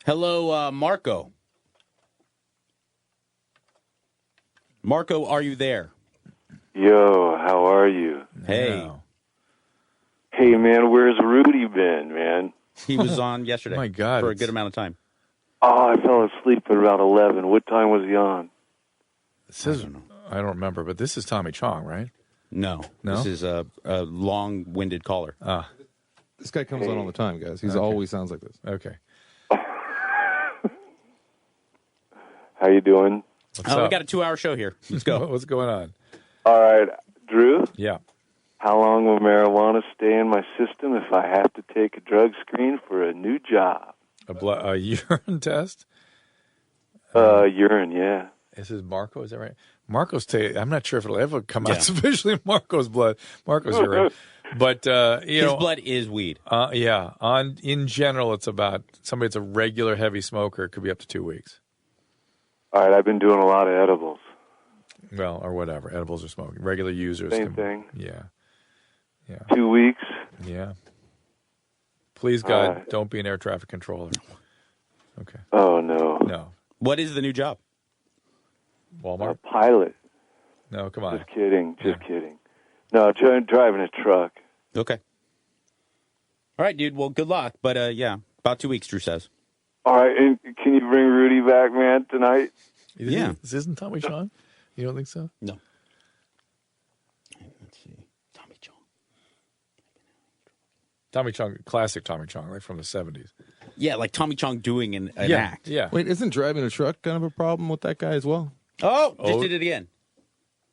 Hello, Marko. Marko, are you there? Yo, how are you? Hey. No. Hey, man, where's Rudy been, man? He was on yesterday My God, for a good amount of time. Oh, I fell asleep at about 11. What time was he on? I don't remember, but this is Tommy Chong, right? No. No? This is a long-winded caller. This guy comes on all the time, guys. He always sounds like this. Okay. How you doing? What's up? We got a 2-hour show here. Let's go. What's going on? All right, Drew, Yeah. how long will marijuana stay in my system if I have to take a drug screen for a new job? A urine test? Urine, yeah. This is Marko, is that right? I'm not sure if it'll ever come out sufficiently in Marco's blood. Marco's urine. But, His blood is weed. In general, it's about somebody that's a regular heavy smoker. It could be up to 2 weeks. All right, I've been doing a lot of edibles. Well, or whatever. Edibles or smoking. Regular users. Same thing. Yeah. 2 weeks. Yeah. Please, God, don't be an air traffic controller. Okay. Oh, no. No. What is the new job? Walmart? A pilot. No, come on. Just kidding. No, driving a truck. Okay. All right, dude. Well, good luck. But, about 2 weeks, Drew says. All right, and can you bring Rudy back, man, tonight? Yeah. This isn't Tommy Chong? You don't think so? No. Let's see. Tommy Chong. Tommy Chong, classic Tommy Chong, like from the 70s. Yeah, like Tommy Chong doing an act. Yeah. Wait, isn't driving a truck kind of a problem with that guy as well? Just did it again.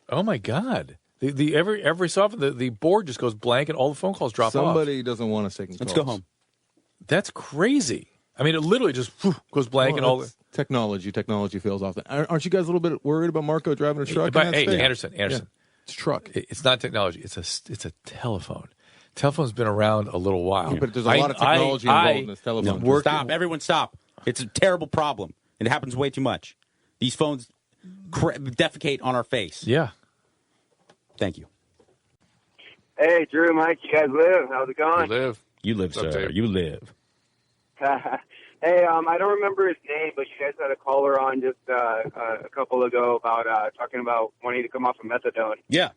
Oh, my God. Every so often, the board just goes blank and all the phone calls drop off. Somebody doesn't want to take calls. Let's go home. That's crazy. I mean, it literally just goes blank and all the... Technology fails often. Aren't you guys a little bit worried about Marko driving a truck? But, hey, Anderson. Yeah. It's a truck. It's not technology. It's a telephone. Telephone's been around a little while. Yeah, but there's a lot of technology involved in this telephone. No, stop. Everyone stop. It's a terrible problem. It happens way too much. These phones defecate on our face. Yeah. Thank you. Hey, Drew, Mike, you guys live? How's it going? You live, sir. You live. Hey, I don't remember his name, but you guys had a caller on just a couple ago about talking about wanting to come off of methadone. Yeah.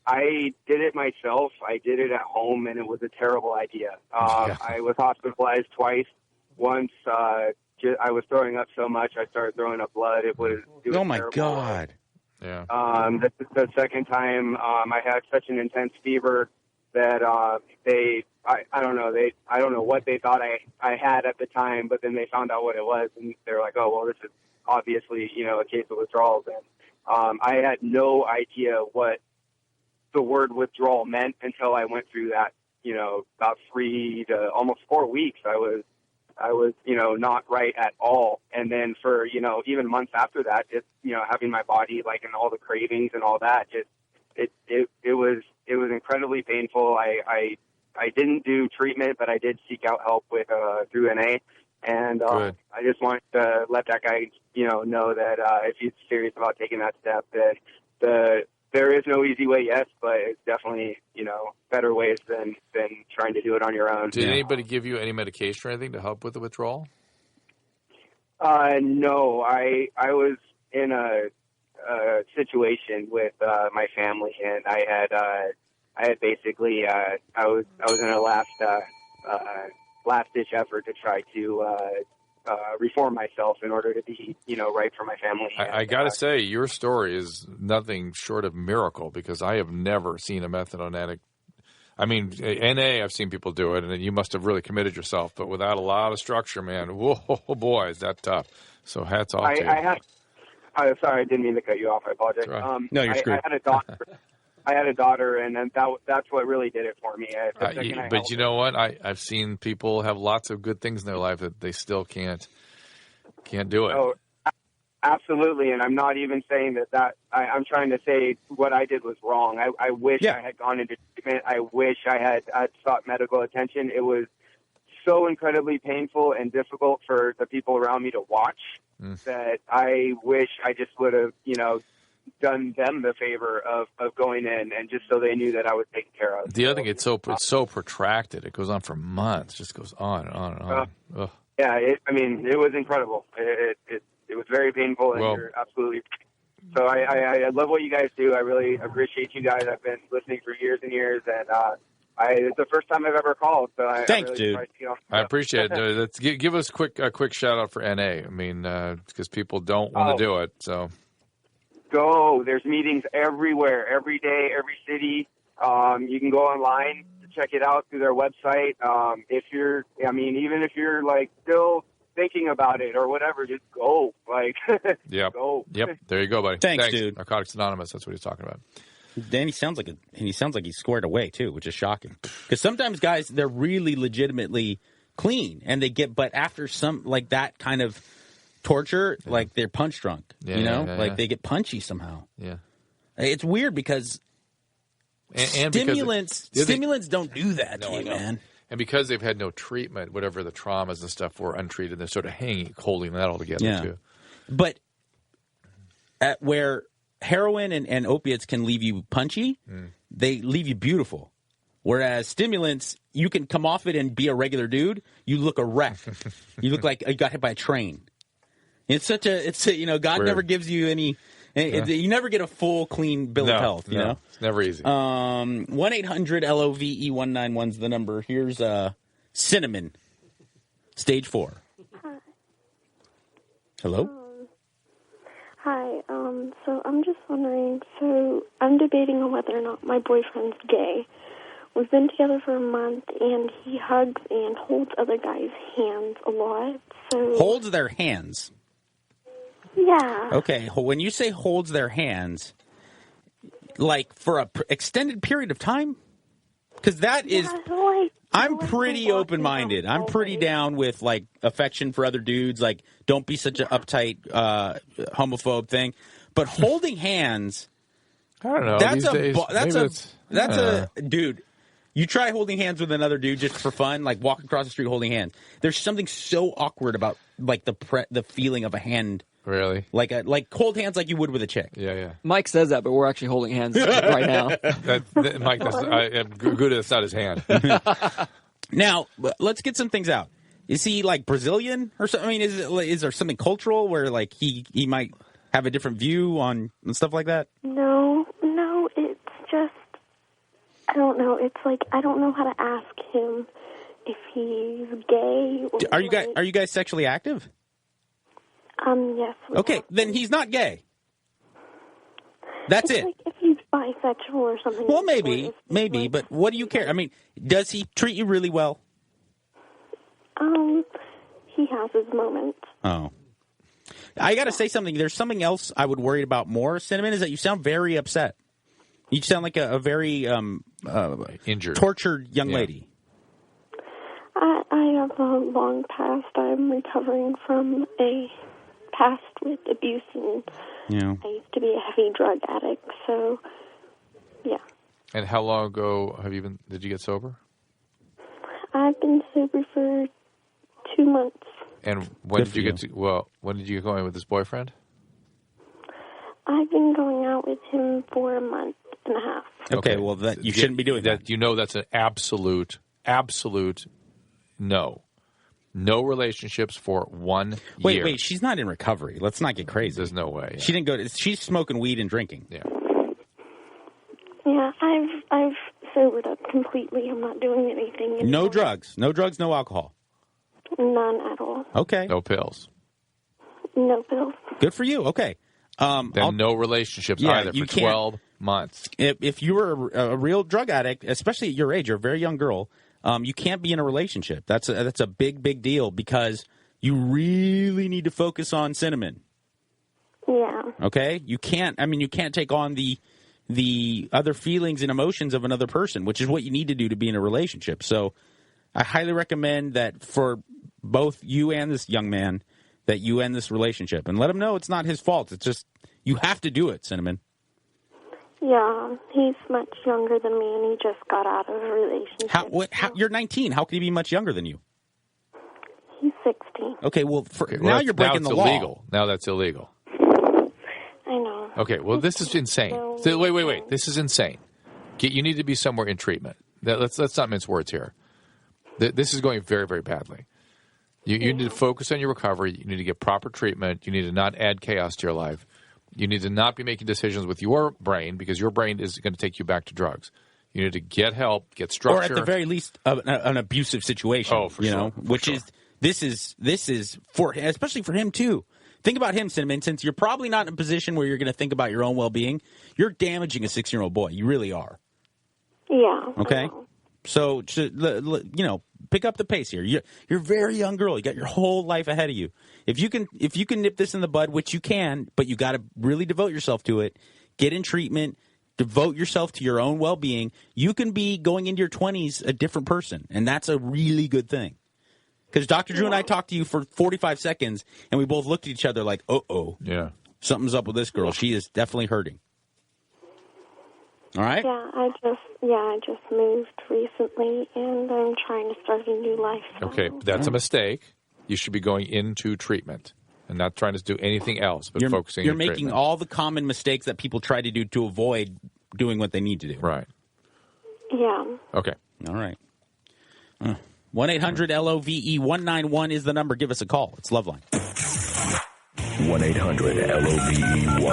I did it myself. I did it at home, and it was a terrible idea. I was hospitalized twice. Once I was throwing up so much, I started throwing up blood. It was oh, my terrible. God. Yeah. The second time, I had such an intense fever that I don't know what they thought I had at the time, but then they found out what it was, and they were like, oh, well, this is obviously, a case of withdrawals. And I had no idea what the word withdrawal meant until I went through that, about 3 to almost 4 weeks. I was, not right at all. And then for, even months after that, just, having my body like and all the cravings and all that, just, it was incredibly painful. I didn't do treatment, but I did seek out help with, through NA. And, I just wanted to let that guy, know that, if he's serious about taking that step, that there is no easy way, yes, but it's definitely, better ways than trying to do it on your own. Did anybody give you any medication or anything to help with the withdrawal? No, I was in a situation with my family, and I had basically I was in a last ditch effort to try to reform myself in order to be right for my family. I got to say, your story is nothing short of miracle, because I have never seen a methadone addict. I mean, NA, I've seen people do it, and you must have really committed yourself. But without a lot of structure, man, whoa, boy, is that tough. So hats off to you. Sorry, I didn't mean to cut you off. I apologize. Right. No, you're screwed. I had a daughter, and that's what really did it for me. But you know what? I've seen people have lots of good things in their life that they still can't do it. Oh, absolutely, and I'm not even saying that I'm trying to say what I did was wrong. I wish I had gone into treatment. I wish I had sought medical attention. It was so incredibly painful and difficult for the people around me to watch that I wish I just would have, done them the favor of going in, and just so they knew that I was taken care of. The other thing, it's so protracted. It goes on for months. Just goes on and on and on. yeah, it was incredible. It was very painful, and you're absolutely. So I love what you guys do. I really appreciate you guys. I've been listening for years and years, and it's the first time I've ever called. So thanks, really dude. I appreciate it. Let's give us a quick shout out for NA. I mean, because people don't want to do it. So go. There's meetings everywhere, every day, every city. You can go online to check it out through their website. Even if you're like still thinking about it or whatever, just go. Like, go. Yep. There you go, buddy. Thanks, dude. Narcotics Anonymous. That's what he's talking about. Then he sounds like he's squared away too, which is shocking. Because sometimes guys, they're really legitimately clean, and but after some like that kind of torture, like they're punch drunk. They get punchy somehow. Yeah, it's weird because stimulants don't do that to you, man. And because they've had no treatment, whatever the traumas and stuff were untreated, they're sort of holding that all together too. But where heroin and opiates can leave you punchy, they leave you beautiful. Whereas stimulants, you can come off it and be a regular dude. You look a wreck. You look like you got hit by a train. God Weird. never gives you any. You never get a full, clean bill of health. You know, it's never easy. 1-800-LOVE-191 is the number. Here's Cinnamon, stage 4. Hi. Hello. Hi. So I'm just wondering. So I'm debating on whether or not my boyfriend's gay. We've been together for a month, and he hugs and holds other guys' hands a lot. So holds their hands. Yeah. Okay, when you say holds their hands, like for a extended period of time? Because that is... I'm pretty open-minded. I'm pretty down with, like, affection for other dudes. Like, don't be such an uptight homophobe thing. But holding hands... I don't know. Dude, you try holding hands with another dude just for fun, like walking across the street holding hands. There's something so awkward about, like, the feeling of a hand... Really? Like cold hands like you would with a chick. Yeah. Mike says that, but we're actually holding hands right now. Mike, that's not his hand. Now, let's get some things out. Is he like Brazilian or something? I mean, is there something cultural where like he might have a different view on stuff like that? No, it's just, I don't know. It's like, I don't know how to ask him if he's gay. Or Are you guys sexually active? Yes. Okay, then he's not gay. That's it. Like if he's bisexual or something. Well, maybe, but what do you care? I mean, does he treat you really well? He has his moments. Oh. I got to say something. There's something else I would worry about more, Cinnamon, is that you sound very upset. You sound like a very injured, tortured young lady. I have a long past. I'm recovering from a past with abuse, and I used to be a heavy drug addict, so yeah. And how long ago did you get sober? I've been sober for 2 months. And when did you get going with this boyfriend? I've been going out with him for a month and a half. Okay, well, you shouldn't be doing that. You know that's an absolute no. No relationships for 1 year. Wait, she's not in recovery. Let's not get crazy. There's no way. Yeah. She didn't go she's smoking weed and drinking. Yeah. Yeah, I've sobered up completely. I'm not doing anything anymore. No drugs, no alcohol. None at all. Okay. No pills. No pills. Good for you. Okay. No relationships either for 12 months. If you were a real drug addict, especially at your age, you're a very young girl, you can't be in a relationship. That's a big deal because you really need to focus on Cinnamon. Yeah. Okay? You can't take on the other feelings and emotions of another person, which is what you need to do to be in a relationship. So I highly recommend that for both you and this young man that you end this relationship and let him know it's not his fault. It's just you have to do it, Cinnamon. Yeah, he's much younger than me, and he just got out of a relationship. You're 19. How can he be much younger than you? He's 16. Okay, now you're breaking the law. Illegal. Now that's illegal. I know. Okay, well, this is insane. Wait. This is insane. You need to be somewhere in treatment. Let's not mince words here. This is going very, very badly. You need to focus on your recovery. You need to get proper treatment. You need to not add chaos to your life. You need to not be making decisions with your brain because your brain is going to take you back to drugs. You need to get help, get structure. Or at the very least, an abusive situation. Oh, for sure. This is for, especially for him, too. Think about him, Cinnamon, since you're probably not in a position where you're going to think about your own well-being. You're damaging a 6-year-old boy. You really are. Yeah. Okay? So, pick up the pace here. You're a very young girl. You got your whole life ahead of you. If you can nip this in the bud, which you can, but you got to really devote yourself to it, get in treatment, devote yourself to your own well-being, you can be going into your 20s a different person, and that's a really good thing. Because Dr. Drew and I talked to you for 45 seconds, and we both looked at each other like, uh-oh. Yeah. Something's up with this girl. She is definitely hurting. All right? Yeah, I just moved recently, and I'm trying to start a new lifestyle. Okay, that's a mistake. You should be going into treatment and not trying to do anything else but focusing on You're treatment. making all the common mistakes that people try to do to avoid doing what they need to do. Right. Yeah. Okay. All right. 1-800-LOVE-191 is the number. Give us a call. It's Loveline. 1-800-LOVE-191.